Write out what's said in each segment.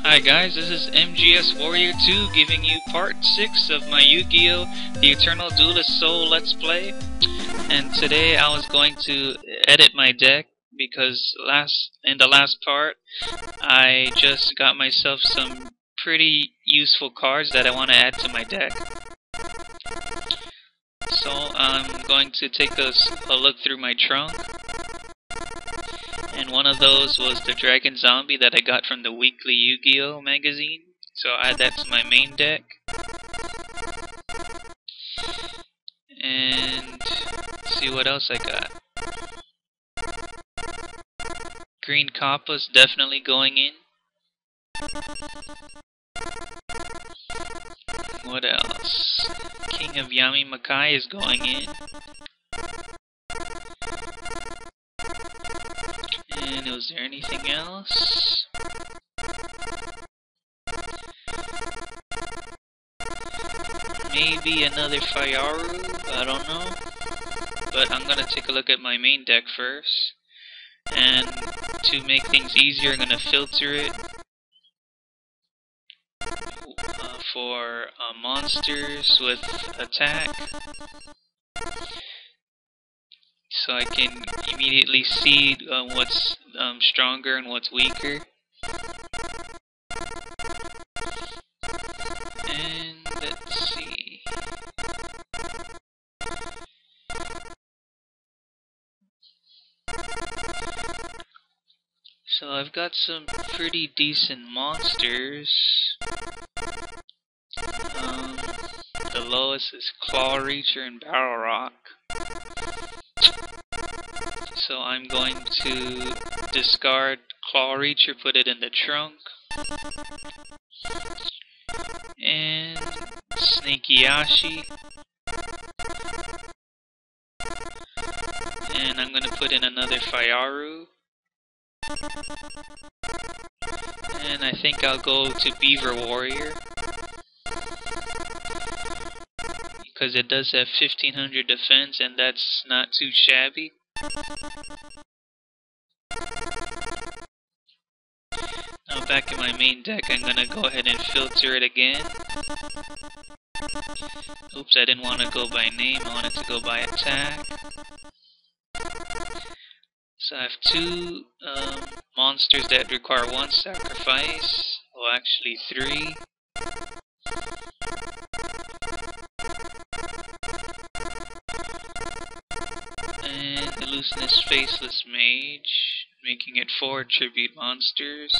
Hi guys, this is MGS Warrior 2 giving you part 6 of my Yu-Gi-Oh! The Eternal Duelist Soul Let's Play. And today I was going to edit my deck because in the last part I just got myself some pretty useful cards that I want to add to my deck. So I'm going to take a look through my trunk. And one of those was the Dragon Zombie that I got from the weekly Yu-Gi-Oh! Magazine. So I add that to my main deck. And see what else I got. Green Kappa's definitely going in. What else? King of Yami Makai is going in. And was there anything else? Maybe another Fayaru? I don't know. But I'm gonna take a look at my main deck first. And to make things easier, I'm gonna filter it for monsters with attack. So I can immediately see what's stronger and what's weaker. And let's see. So I've got some pretty decent monsters. The lowest is Claw Reacher and Barrel Rock. So I'm going to discard Claw Reacher, put it in the trunk. And Snakeyashi. And I'm going to put in another Fayaru. And I think I'll go to Beaver Warrior. Because it does have 1500 defense and that's not too shabby. Now back in my main deck, I'm gonna go ahead and filter it again. Oops, I didn't want to go by name, I wanted to go by attack. So I have two monsters that require one sacrifice. Well, actually 3. And Elusiveness Faceless Mage, making it 4 tribute monsters.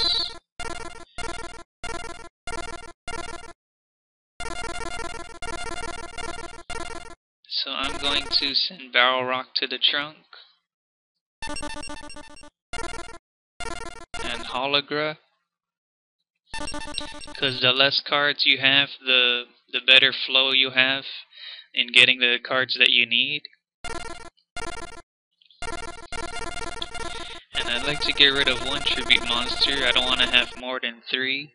So I'm going to send Barrel Rock to the trunk. And Hologra. Because the less cards you have, the better flow you have in getting the cards that you need. And I'd like to get rid of 1 tribute monster. I don't want to have more than 3.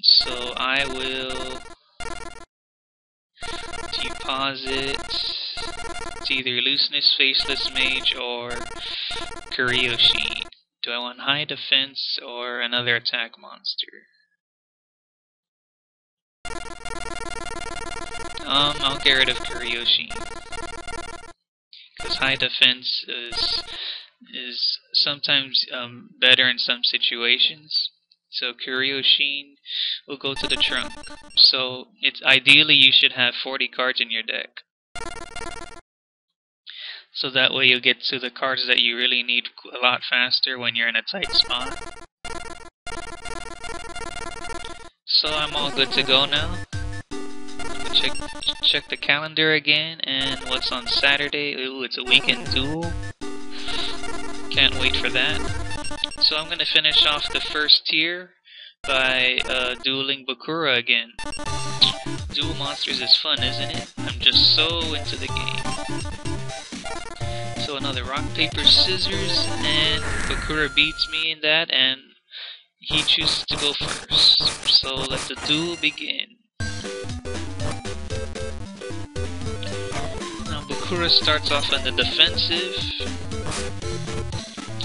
So I will deposit. It's either Elusiveness Faceless Mage or Kuryoshin. Do I want high defense or another attack monster? I'll get rid of Kuryoshin. Because high defense is sometimes better in some situations. So Kuryoshin will go to the trunk. So it's ideally you should have 40 cards in your deck. So that way you'll get to the cards that you really need a lot faster when you're in a tight spot. So I'm all good to go now. Check the calendar again, and what's on Saturday? Ooh, it's a weekend duel. Can't wait for that. So I'm gonna finish off the first tier by dueling Bakura again. Duel monsters is fun, isn't it? I'm just so into the game. So another rock, paper, scissors, and Bakura beats me in that, and he chooses to go first. So let the duel begin. Now Bakura starts off on the defensive.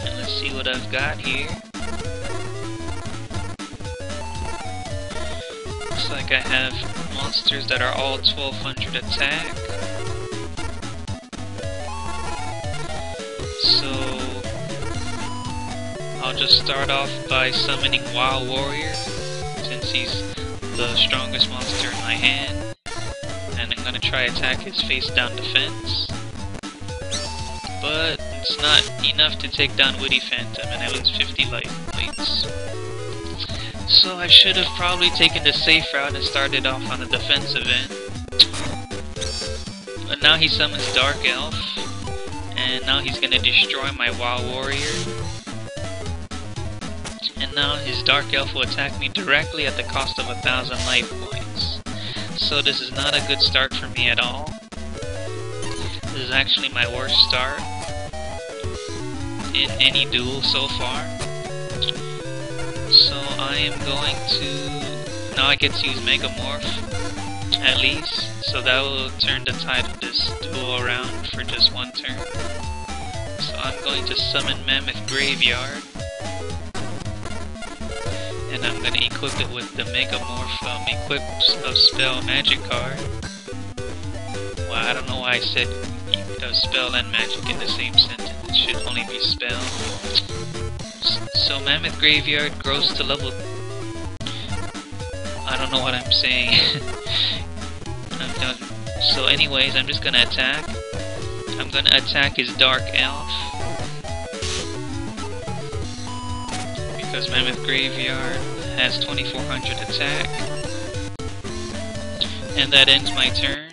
And let's see what I've got here. like I have monsters that are all 1200 attack. So I'll just start off by summoning Wild Warrior, since he's the strongest monster in my hand. And I'm gonna try attack his face down defense. But it's not enough to take down Witty Phantom, and I lose 50 life points. So I should have probably taken the safe route and started off on the defensive end. But now he summons Dark Elf, and now he's gonna destroy my Wild Warrior. And now his Dark Elf will attack me directly at the cost of 1000 life points. So this is not a good start for me at all. This is actually my worst start in any duel so far. So I am going to... Now I get to use Megamorph, at least. So that will turn the tide of this duel around for just one turn. So I'm going to summon Mammoth Graveyard. And I'm going to equip it with the Megamorph Equip of Spell Magic card. Well, I don't know why I said spell and magic in the same sentence. It should only be spell. So Mammoth Graveyard grows to level... I don't know what I'm saying. I'm done. So anyways, I'm just gonna attack. I'm gonna attack his Dark Elf. Because Mammoth Graveyard has 2400 attack. And that ends my turn.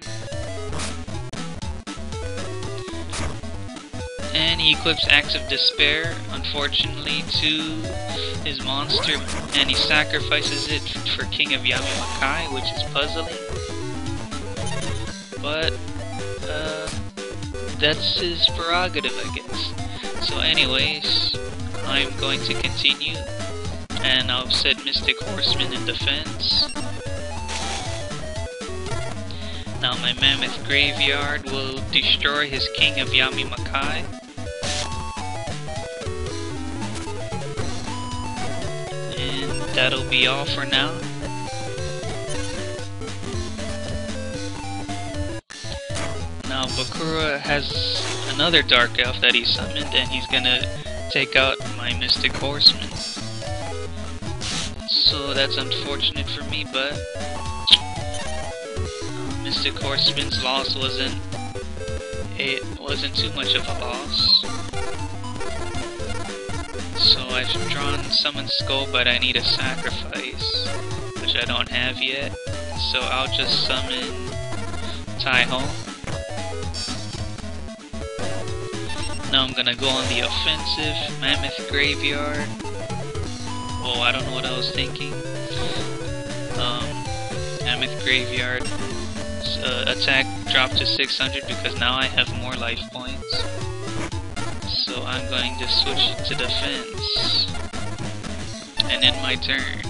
And he equips Acts of Despair, unfortunately, to his monster, and he sacrifices it for King of Yamimakai, which is puzzling. But, that's his prerogative, I guess. So anyways, I'm going to continue, and I'll set Mystic Horseman in defense. Now my Mammoth Graveyard will destroy his King of Yamimakai. And that'll be all for now. Now Bakura has another Dark Elf that he summoned, and he's gonna take out my Mystic Horseman. So that's unfortunate for me, but Mystic Horseman's loss wasn't too much of a loss. So I've drawn Summon Skull, but I need a sacrifice, which I don't have yet. So I'll just summon Taiho. Now I'm gonna go on the offensive, Mammoth Graveyard. Oh, I don't know what I was thinking. Mammoth Graveyard. Attack dropped to 600 because now I have more life points. So I'm going to switch to defense and end my turn.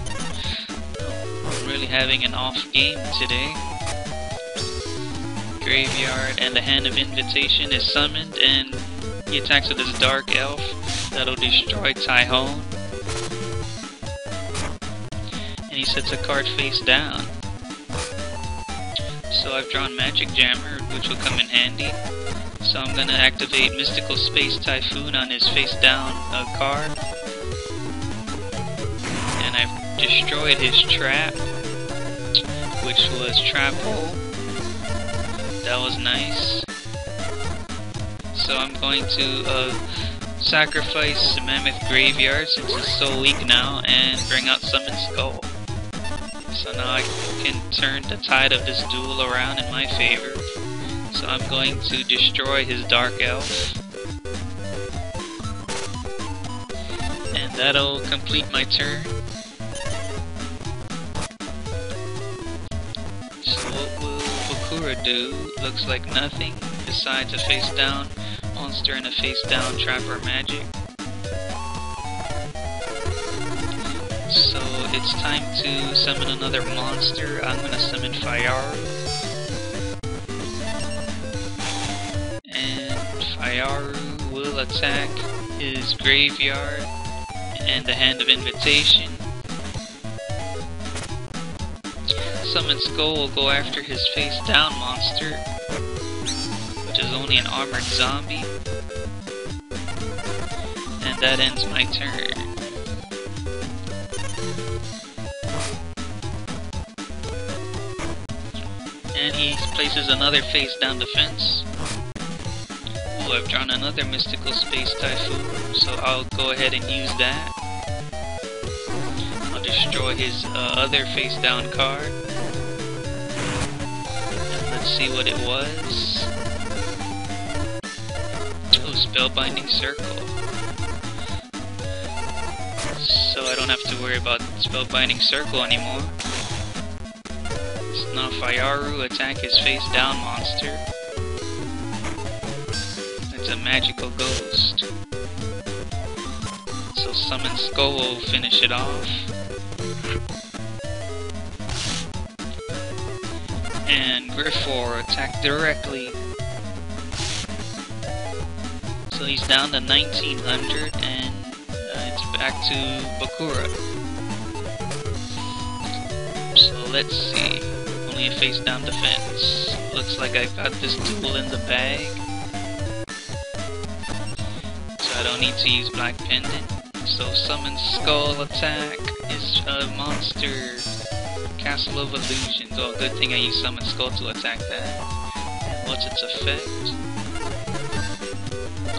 I'm really having an off game today. Graveyard and the Hand of Invitation is summoned, and he attacks with his Dark Elf. That'll destroy Taiho. And he sets a card face down. So I've drawn Magic Jammer, which will come in handy. So I'm gonna activate Mystical Space Typhoon on his face down card. And I've destroyed his trap, which was Trap Hole. That was nice. So I'm going to sacrifice the Mammoth Graveyard since it's so weak now, and bring out Summon Skull. So now I can turn the tide of this duel around in my favor. So I'm going to destroy his Dark Elf. And that'll complete my turn. So what will Bakura do? Looks like nothing besides a face down monster and a face down trapper magic. So it's time to summon another monster. I'm gonna summon Fayaru. And Fayaru will attack his graveyard and the Hand of Invitation. Summon Skull will go after his face down monster, which is only an armored zombie. And that ends my turn. And he places another face down defense. Ooh, I've drawn another mystical space typhoon, so I'll go ahead and use that. I'll destroy his other face down card. And let's see what it was. Oh, Spellbinding Circle. So I don't have to worry about Spellbinding Circle anymore. Now Fayaru attack his face down monster. It's a magical ghost. So Summon Skull will finish it off. And Griffor attack directly. So he's down to 1900 and it's back to Bakura. So let's see. Only a face down defense. Looks like I got this duel in the bag. So I don't need to use Black Pendant. So Summon Skull attack is a monster. Castle of Illusions. Oh, good thing I used Summon Skull to attack that. What's its effect?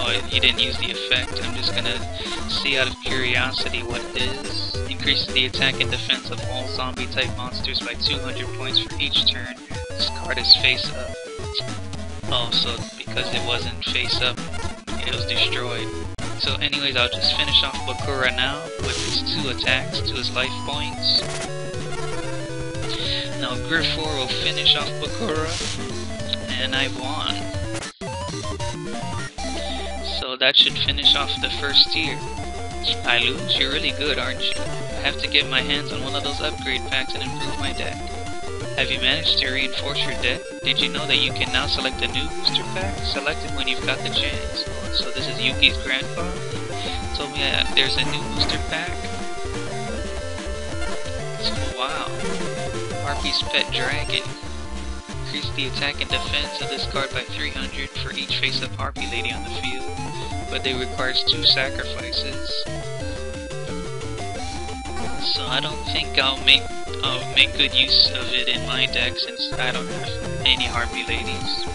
Oh, you didn't use the effect. I'm just gonna see out of curiosity what it is. Increases the attack and defense of all zombie type monsters by 200 points for each turn. This card is face up. Oh, so because it wasn't face up, it was destroyed. So anyways, I'll just finish off Bakura now with his 2 attacks to his life points. Now Griffor will finish off Bakura, and I won. So that should finish off the first tier. I lose? You're really good, aren't you? I have to get my hands on one of those upgrade packs and improve my deck. Have you managed to reinforce your deck? Did you know that you can now select a new booster pack? Select it when you've got the chance. So this is Yuki's grandfather. Told me there's a new booster pack. So wow. Harpy's Pet Dragon. Increase the attack and defense of this card by 300 for each face-up Harpy Lady on the field. But it requires 2 sacrifices. So I don't think I'll make good use of it in my deck since I don't have any Harpy Ladies.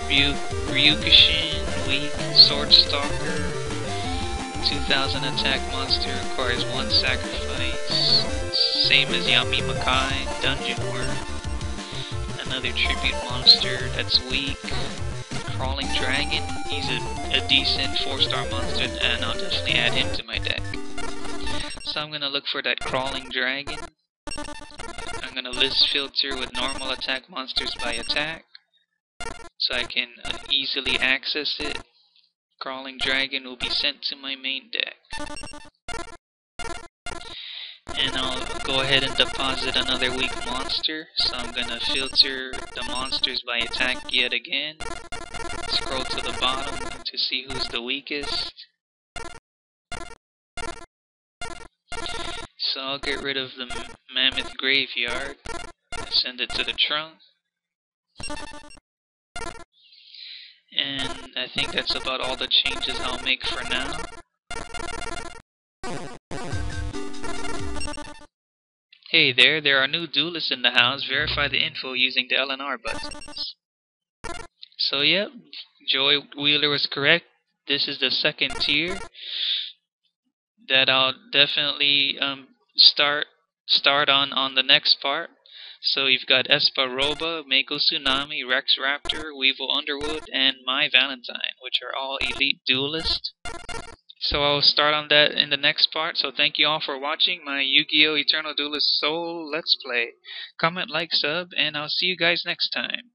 Ryukushin, weak, Sword Stalker, 2000 attack monster, requires 1 sacrifice. Same as Yami Makai, Dungeon Worm. Another tribute monster that's weak. Crawling Dragon, he's a decent 4-star monster, and I'll definitely add him to my deck. So I'm gonna look for that Crawling Dragon. I'm gonna list filter with normal attack monsters by attack, so I can easily access it. Crawling Dragon will be sent to my main deck. And I'll go ahead and deposit another weak monster, so I'm gonna filter the monsters by attack yet again. Scroll to the bottom to see who's the weakest. So I'll get rid of the Mammoth Graveyard, send it to the trunk. And I think that's about all the changes I'll make for now. Hey there are new duelists in the house. Verify the info using the LNR buttons. So yep, Joy Wheeler was correct. This is the 2nd tier that I'll definitely start on the next part. So you've got Esparoba, Mako Tsunami, Rex Raptor, Weevil Underwood, and My Valentine, which are all elite duelists. So I'll start on that in the next part. So thank you all for watching my Yu-Gi-Oh! Eternal Duelist Soul Let's Play. Comment, like, sub, and I'll see you guys next time.